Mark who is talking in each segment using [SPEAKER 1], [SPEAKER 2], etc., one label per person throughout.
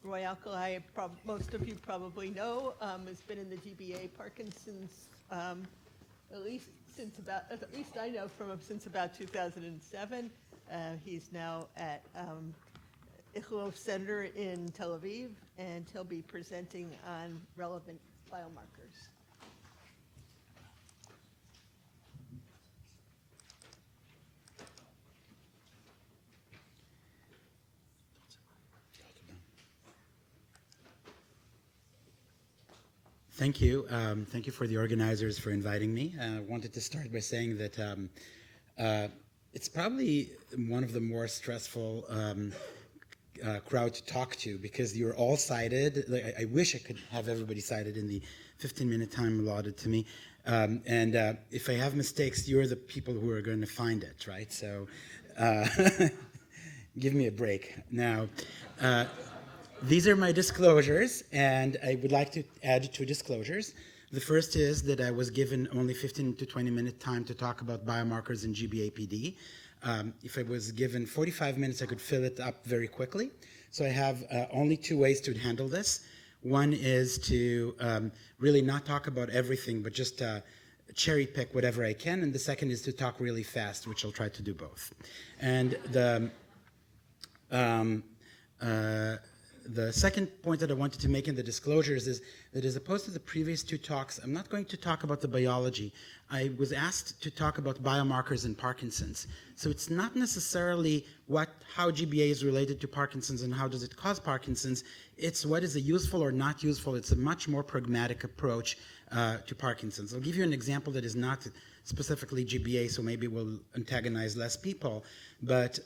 [SPEAKER 1] Roy Alcalay, most of you probably know, has been in the GBA Parkinson's at least I know from him since about 2007. He's now at Alcalay Center in Tel Aviv, and he'll be presenting on relevant biomarkers.
[SPEAKER 2] Thank you. Thank you for the organizers for inviting me. I wanted to start by saying that it's probably one of the more stressful crowd to talk to because you're all cited. I wish I could have everybody cited in the 15-minute time allotted to me. And if I have mistakes, you're the people who are going to find it, right? So give me a break. Now, these are my disclosures, and I would like to add 2 disclosures. The first is that I was given only 15 to 20-minute time to talk about biomarkers in GBAPD. If I was given 45 minutes, I could fill it up very quickly. So I have only 2 ways to handle this. One is to really not talk about everything, but just cherry pick whatever I can. And the second is to talk really fast, which I'll try to do both. And the second point that I wanted to make in the disclosures is that as opposed to the previous 2 talks, I'm not going to talk about the biology. I was asked to talk about biomarkers in Parkinson's. So it's not necessarily how GBA is related to Parkinson's and how does it cause Parkinson's. It's what is a useful or not useful. It's a much more pragmatic approach to Parkinson's. I'll give you an example that is not specifically GBA, so maybe we'll antagonize less people. But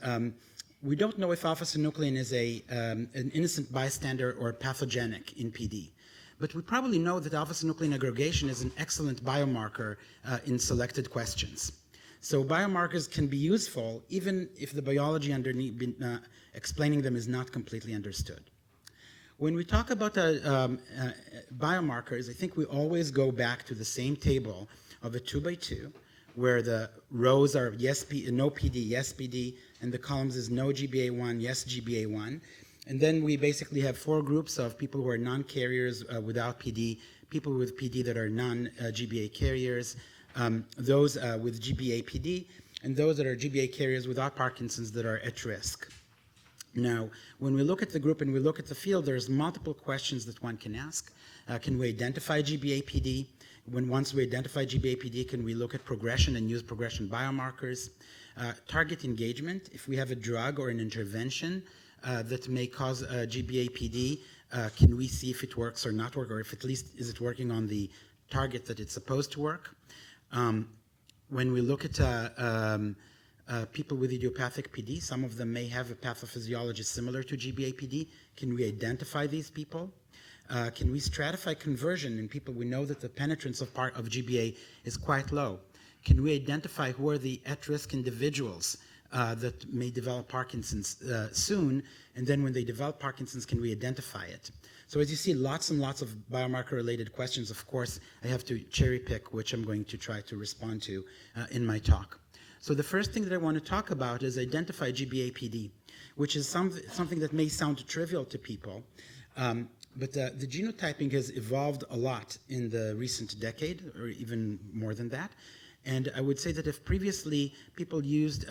[SPEAKER 2] we don't know if alpha-synuclein is an innocent bystander or pathogenic in PD. But we probably know that alpha-synuclein aggregation is an excellent biomarker in selected questions. So biomarkers can be useful even if the biology underneath explaining them is not completely understood. When we talk about biomarkers, I think we always go back to the same table of a 2x2, where the rows are no PD, yes PD, and the columns is no GBA1, yes GBA1. And then we basically have 4 groups of people who are non-carriers without PD, people with PD that are non-GBA carriers, those with GBA PD, and those that are GBA carriers without Parkinson's that are at risk. Now, when we look at the group and we look at the field, there's multiple questions that one can ask. Can we identify GBA PD? Once we identify GBA-PD, can we look at progression and use progression biomarkers? Target engagement, if we have a drug or an intervention that may cause GBA-PD, can we see if it works or not work, or if at least is it working on the target that it's supposed to work? When we look at people with idiopathic PD, some of them may have a pathophysiology similar to GBA-PD. Can we identify these people? Can we stratify conversion in people? We know that the penetrance of GBA is quite low. Can we identify who are the at-risk individuals that may develop Parkinson's soon? And then when they develop Parkinson's, can we identify it? So as you see, lots and lots of biomarker-related questions. Of course, I have to cherry pick, which I'm going to try to respond to in my talk. So the first thing that I want to talk about is identify GBA-PD, which is something that may sound trivial to people. But the genotyping has evolved a lot in the recent decade, or even more than that. And I would say that if previously people used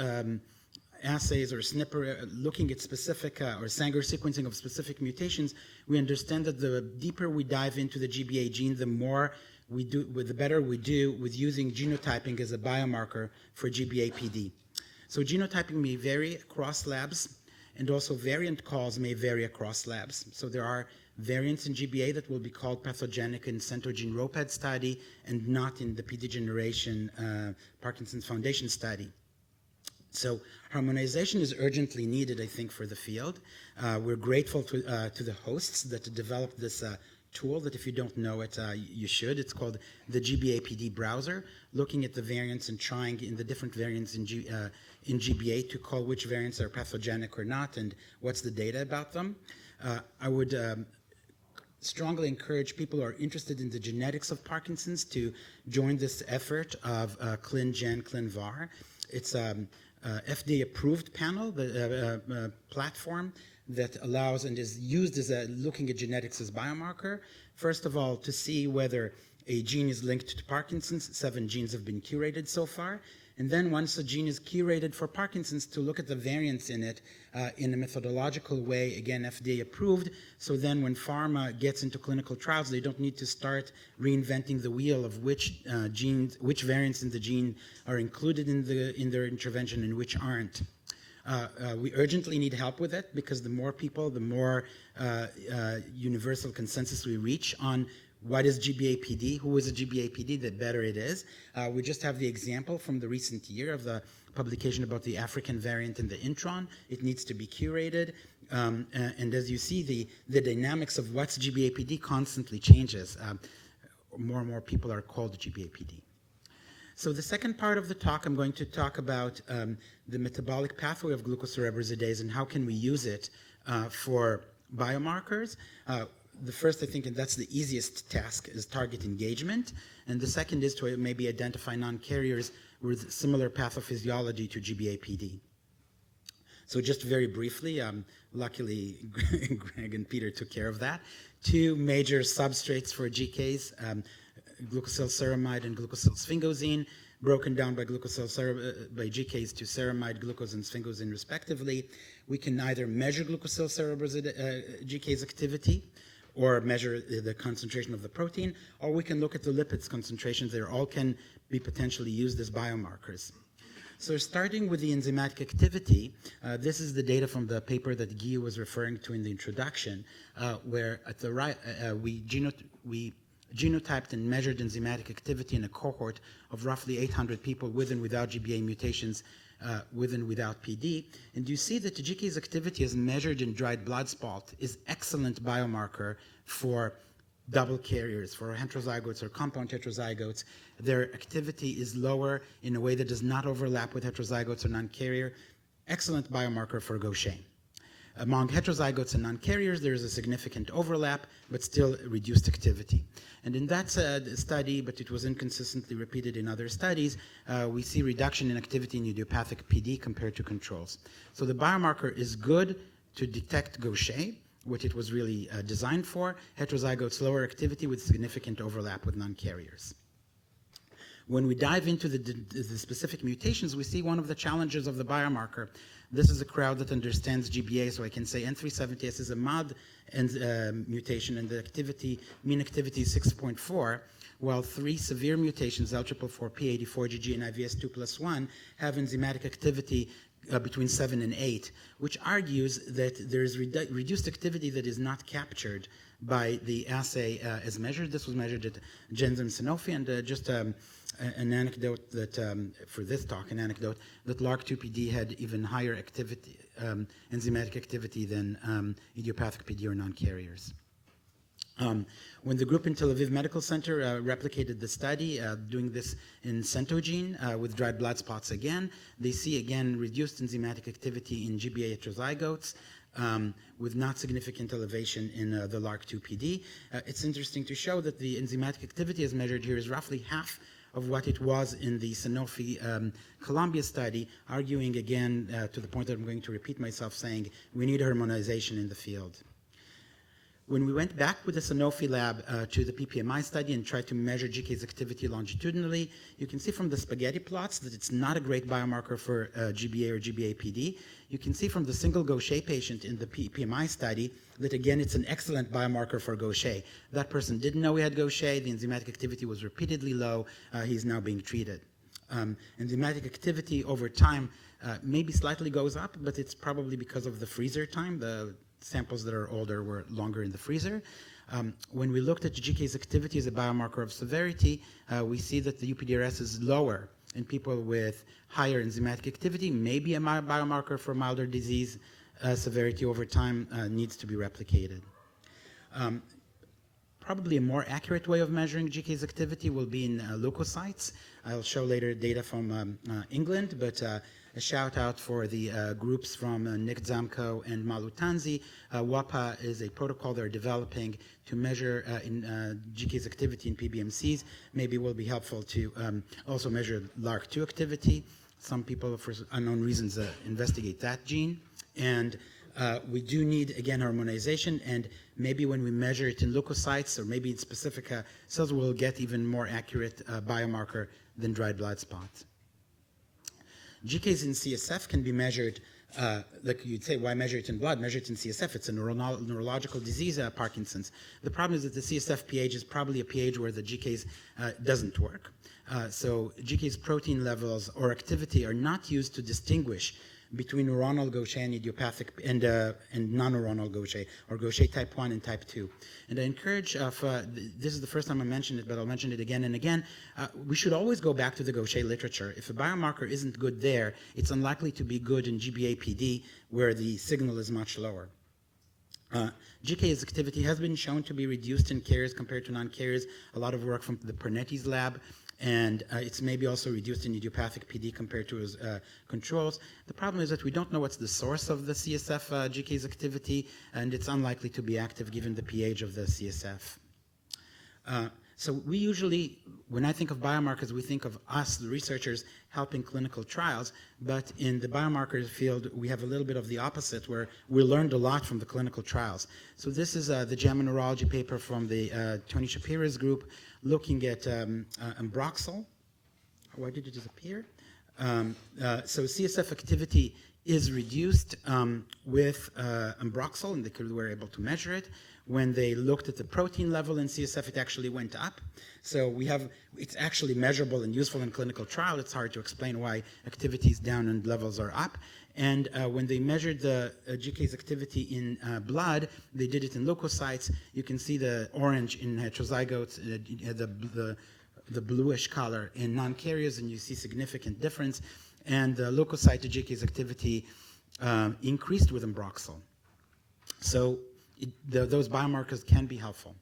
[SPEAKER 2] assays or SNP looking at specific or Sanger sequencing of specific mutations, we understand that the deeper we dive into the GBA gene, the more we do, the better we do with using genotyping as a biomarker for GBA-PD. So genotyping may vary across labs, and also variant calls may vary across labs. So there are variants in GBA that will be called pathogenic in Centogene ROPAD study and not in the PD generation Parkinson's Foundation study. So harmonization is urgently needed, I think, for the field. We're grateful to the hosts that developed this tool that if you don't know it, you should. It's called the GBA-PD browser, looking at the variants and trying in the different variants in GBA to call which variants are pathogenic or not and what's the data about them. I would strongly encourage people who are interested in the genetics of Parkinson's to join this effort of ClinGen, ClinVar. It's FDA-approved panel, the platform that allows and is used as looking at genetics as biomarker. First of all, to see whether a gene is linked to Parkinson's. 7 genes have been curated so far. And then once a gene is curated for Parkinson's, to look at the variants in it in a methodological way, again, FDA approved. So then when pharma gets into clinical trials, they don't need to start reinventing the wheel of which which variants in the gene are included in their intervention and which aren't. We urgently need help with it, because the more people, the more universal consensus we reach on what is GBAPD, who is a GBAPD, the better it is. We just have the example from the recent year of the publication about the African variant in the intron. It needs to be curated. And as you see, the dynamics of what's GBAPD constantly changes. More and more people are called GBAPD. So the second part of the talk, I'm going to talk about the metabolic pathway of glucocerebrosidase and how can we use it for biomarkers. The first, I think, and that's the easiest task, is target engagement. And the second is to maybe identify non-carriers with similar pathophysiology to GBAPD. So just very briefly, luckily Greg and Peter took care of that. 2 major substrates for GCase, glucosylceramide and glucosylsphingosine, broken down by GCase to ceramide, glucose, and sphingosine respectively. We can either measure glucosylcerebrosidase GCase activity, or measure the concentration of the protein, or we can look at the lipids concentrations. They all can be potentially used as biomarkers. So starting with the enzymatic activity, this is the data from the paper that Guy was referring to in the introduction, where at the right, we genotyped and measured enzymatic activity in a cohort of roughly 800 people with and without GBA mutations, with and without PD. And you see that the GCase activity as measured in dried blood spot is excellent biomarker for double carriers, for heterozygotes or compound heterozygotes. Their activity is lower in a way that does not overlap with heterozygotes or non-carrier. Excellent biomarker for Gaucher. Among heterozygotes and non-carriers, there is a significant overlap, but still reduced activity. And in that study, but it was inconsistently repeated in other studies, we see reduction in activity in idiopathic PD compared to controls. So the biomarker is good to detect Gaucher, what it was really designed for. Heterozygotes, lower activity with significant overlap with non-carriers. When we dive into the specific mutations, we see one of the challenges of the biomarker. This is a crowd that understands GBA, so I can say N370S is a mild mutation, and the mean activity is 6.4, while 3 severe mutations, L444, P84GG, and IVS2+1, have enzymatic activity between 7 and 8, which argues that there is reduced activity that is not captured by the assay as measured. This was measured at Genzyme Sanofi, and just an anecdote that, for this talk, that LARC2PD had even higher activity, enzymatic activity than idiopathic PD or non-carriers. When the group in Tel Aviv Medical Center replicated the study, doing this in Centogene with dried blood spots again, they see again reduced enzymatic activity in GBA heterozygotes with not significant elevation in the LARC2PD. It's interesting to show that the enzymatic activity as measured here is roughly half of what it was in the Sanofi Columbia study, arguing again to the point that I'm going to repeat myself, saying we need harmonization in the field. When we went back with the Sanofi lab to the PPMI study and tried to measure GCase activity longitudinally, you can see from the spaghetti plots that it's not a great biomarker for GBA or GBA-PD. You can see from the single Gaucher patient in the PPMI study that, again, it's an excellent biomarker for Gaucher. That person didn't know he had Gaucher. The enzymatic activity was repeatedly low. He's now being treated. Enzymatic activity over time maybe slightly goes up, but it's probably because of the freezer time. The samples that are older were longer in the freezer. When we looked at GCase activity as a biomarker of severity, we see that the UPDRS is lower in people with higher enzymatic activity. Maybe a biomarker for milder disease severity over time needs to be replicated. Probably a more accurate way of measuring GCase activity will be in leukocytes. I'll show later data from England, but a shout out for the groups from Nick Zamko and Malu Tanzi. WAPA is a protocol they're developing to measure GCase activity in PBMCs. Maybe will be helpful to also measure LARC2 activity. Some people, for unknown reasons, investigate that gene. And we do need, again, harmonization, and maybe when we measure it in leukocytes or maybe in specific cells, we'll get even more accurate biomarker than dried blood spots. GKs in CSF can be measured, like you'd say, why measure it in blood? Measure it in CSF. It's a neurological disease, Parkinson's. The problem is that the CSF pH is probably a pH where the GKs doesn't work. So GK's protein levels or activity are not used to distinguish between neuronal Gaucher and idiopathic and non-neuronal Gaucher, or Gaucher type 1 and type 2. And I encourage, this is the first time I mentioned it, but I'll mention it again and again, we should always go back to the Gaucher literature. If a biomarker isn't good there, it's unlikely to be good in GBA-PD, where the signal is much lower. GK's activity has been shown to be reduced in carriers compared to non-carriers. A lot of work from the Pernetti's lab, and it's maybe also reduced in idiopathic PD compared to his controls. The problem is that we don't know what's the source of the CSF GK's activity, and it's unlikely to be active given the pH of the CSF. So we usually, when I think of biomarkers, we think of us, the researchers, helping clinical trials, but in the biomarkers field, we have a little bit of the opposite, where we learned a lot from the clinical trials. So this is the JAMA Neurology paper from the Tony Shapira's group, looking at ambroxol. Why did it disappear? So CSF activity is reduced with ambroxol, and they were able to measure it. When they looked at the protein level in CSF, it actually went up. So it's actually measurable and useful in clinical trial. It's hard to explain why activity is down and levels are up. And when they measured the GK's activity in blood, they did it in leukocytes. You can see the orange in heterozygotes, the bluish color in non-carriers, and you see significant difference. And the leukocyte GK's activity increased with ambroxol. So those biomarkers can be helpful.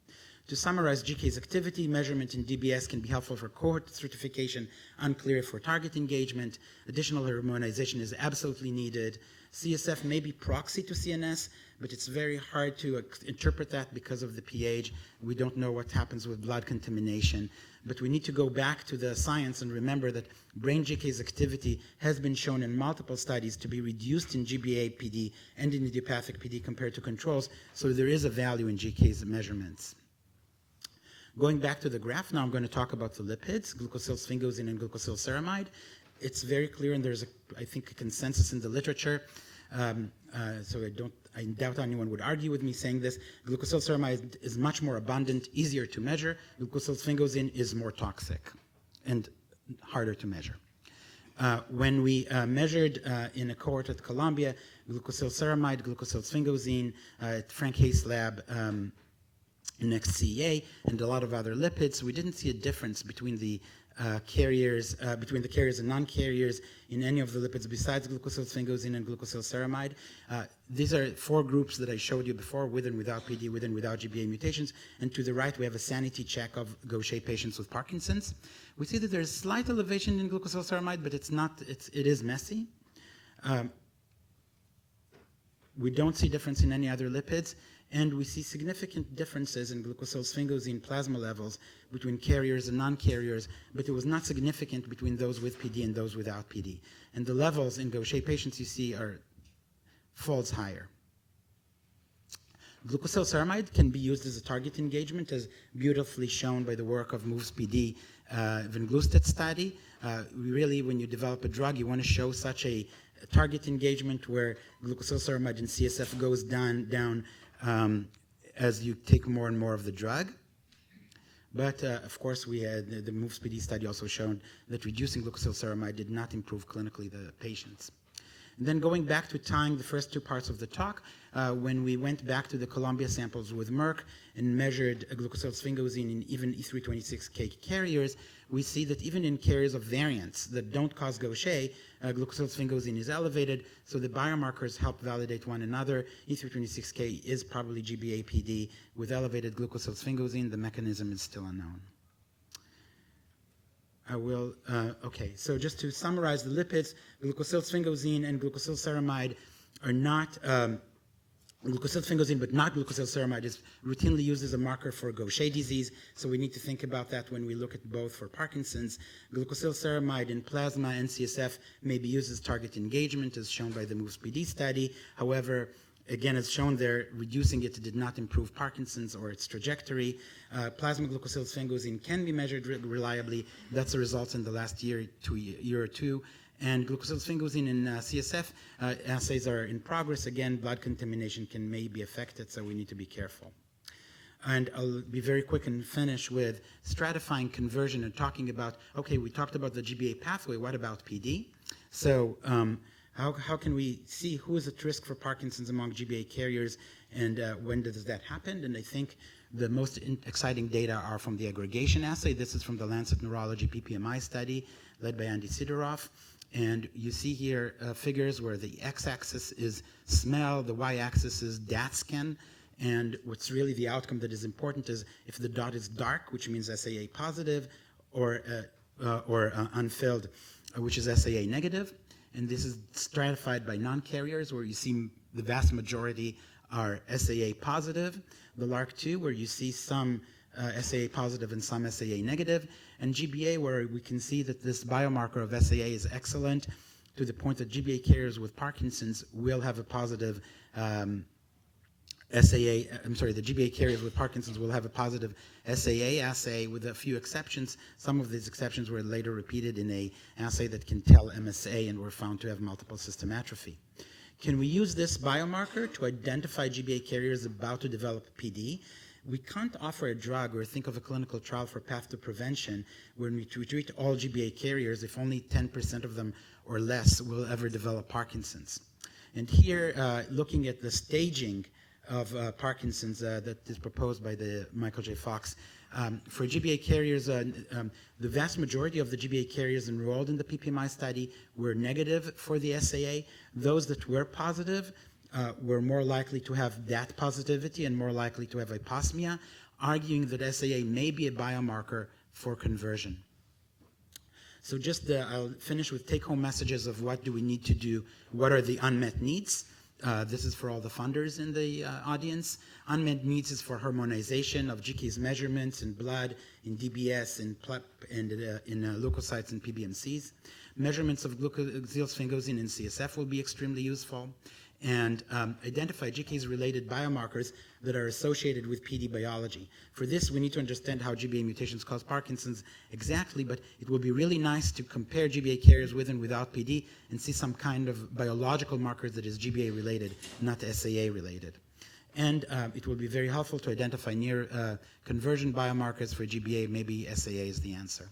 [SPEAKER 2] To summarize, GK's activity measurement in DBS can be helpful for cohort stratification, unclear for target engagement. Additional harmonization is absolutely needed. CSF may be proxy to CNS, but it's very hard to interpret that because of the pH. We don't know what happens with blood contamination. But we need to go back to the science and remember that brain GK's activity has been shown in multiple studies to be reduced in GBA PD and in idiopathic PD compared to controls, so there is a value in GK's measurements. Going back to the graph now, I'm going to talk about the lipids, glucosylsphingosine and glucosylceramide. It's very clear, and there's, I think, a consensus in the literature. So I doubt anyone would argue with me saying this. Glucosylceramide is much more abundant, easier to measure. Glucosylsphingosine is more toxic and harder to measure. When we measured in a cohort at Columbia, glucosylceramide, glucosylsphingosine, at Frank Hayes' lab, next CEA, and a lot of other lipids, we didn't see a difference between the carriers and non-carriers in any of the lipids besides glucosylsphingosine and glucosylceramide. These are 4 groups that I showed you before, with and without PD, with and without GBA mutations. And to the right, we have a sanity check of Gaucher patients with Parkinson's. We see that there's slight elevation in glucosylceramide, but it is messy. We don't see difference in any other lipids. And we see significant differences in glucosylsphingosine plasma levels between carriers and non-carriers, but it was not significant between those with PD and those without PD. And the levels in Gaucher patients you see are folds higher. Glucosylceramide can be used as a target engagement, as beautifully shown by the work of MOVES PD Venglustat study. Really, when you develop a drug, you want to show such a target engagement where glucosylceramide in CSF goes down as you take more and more of the drug. But of course, we had the MOVES PD study also shown that reducing glucosylceramide did not improve clinically the patients. And then going back to tying the first 2 parts of the talk, when we went back to the Columbia samples with Merck and measured glucosylsphingosine in even E326K carriers, we see that even in carriers of variants that don't cause Gaucher, glucosylsphingosine is elevated, so the biomarkers help validate one another. E326K is probably GBA-PD with elevated glucosylsphingosine. The mechanism is still unknown. Okay, so just to summarize the lipids, glucosylsphingosine and glucosylceramide are not, glucosylsphingosine but not glucosylceramide is routinely used as a marker for Gaucher disease, so we need to think about that when we look at both for Parkinson's. Glucosylceramide in plasma and CSF may be used as target engagement, as shown by the MOVES PD study. However, Again, as shown there, reducing it did not improve Parkinson's or its trajectory. Plasma glucosylsphingosine can be measured reliably. That's the results in the last year or two. And glucosylsphingosine in CSF assays are in progress. Again, blood contamination may be affected, so we need to be careful. And I'll be very quick and finish with stratifying conversion and talking about, okay, we talked about the GBA pathway, what about PD? So how can we see who is at risk for Parkinson's among GBA carriers, and when does that happen? And I think the most exciting data are from the aggregation assay. This is from the Lancet Neurology PPMI study led by Andy Sidoroff. And you see here figures where the x-axis is smell, the y-axis is DAT scan, and what's really the outcome that is important is if the dot is dark, which means SAA positive, or unfilled, which is SAA negative. And this is stratified by non-carriers, where you see the vast majority are SAA positive. The LRRK2, where you see some SAA positive and some SAA negative, and GBA, where we can see that this biomarker of SAA is excellent to the point that GBA carriers with Parkinson's will have a positive the GBA carriers with Parkinson's will have a positive SAA assay with a few exceptions. Some of these exceptions were later repeated in an assay that can tell MSA and were found to have multiple system atrophy. Can we use this biomarker to identify GBA carriers about to develop PD? We can't offer a drug or think of a clinical trial for path to prevention when we treat all GBA carriers if only 10% of them or less will ever develop Parkinson's. And here, looking at the staging of Parkinson's that is proposed by the Michael J. Fox, for GBA carriers, the vast majority of the GBA carriers enrolled in the PPMI study were negative for the SAA. Those that were positive were more likely to have DAT positivity and more likely to have hyposmia, arguing that SAA may be a biomarker for conversion. So just I'll finish with take-home messages of what do we need to do, what are the unmet needs. This is for all the funders in the audience. Unmet needs is for harmonization of GCase measurements in blood, in DBS, in PLEP, and in leukocytes and PBMCs. Measurements of glucosylsphingosine in CSF will be extremely useful. And identify GCase-related biomarkers that are associated with PD biology. For this, we need to understand how GBA mutations cause Parkinson's exactly, but it will be really nice to compare GBA carriers with and without PD and see some kind of biological markers that is GBA-related, not SAA-related. And it will be very helpful to identify near conversion biomarkers for GBA. Maybe SAA is the answer.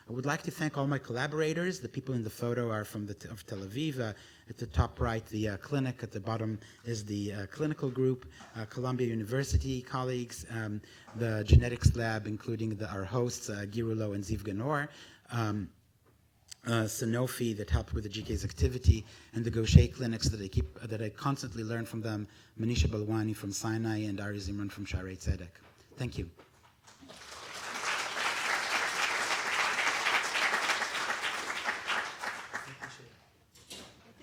[SPEAKER 2] I would like to thank all my collaborators. The people in the photo are from of Tel Aviv. At the top right, the clinic. At the bottom is the clinical group, Columbia University colleagues, the genetics lab, including our hosts, Girulo and Ziv Ganor, Sanofi that helped with the GCase activity, and the Gaucher clinics that I constantly learn from them, Manisha Balwani from Sinai and Ari Zimran from Sharei Tzedek. Thank you.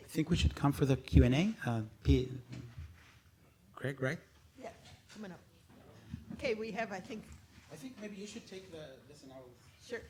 [SPEAKER 2] I think we should come for the Q&A. Greg, right?
[SPEAKER 1] Yeah, coming up. Okay, we have, I think
[SPEAKER 2] maybe you should take this and I'll...
[SPEAKER 1] Sure.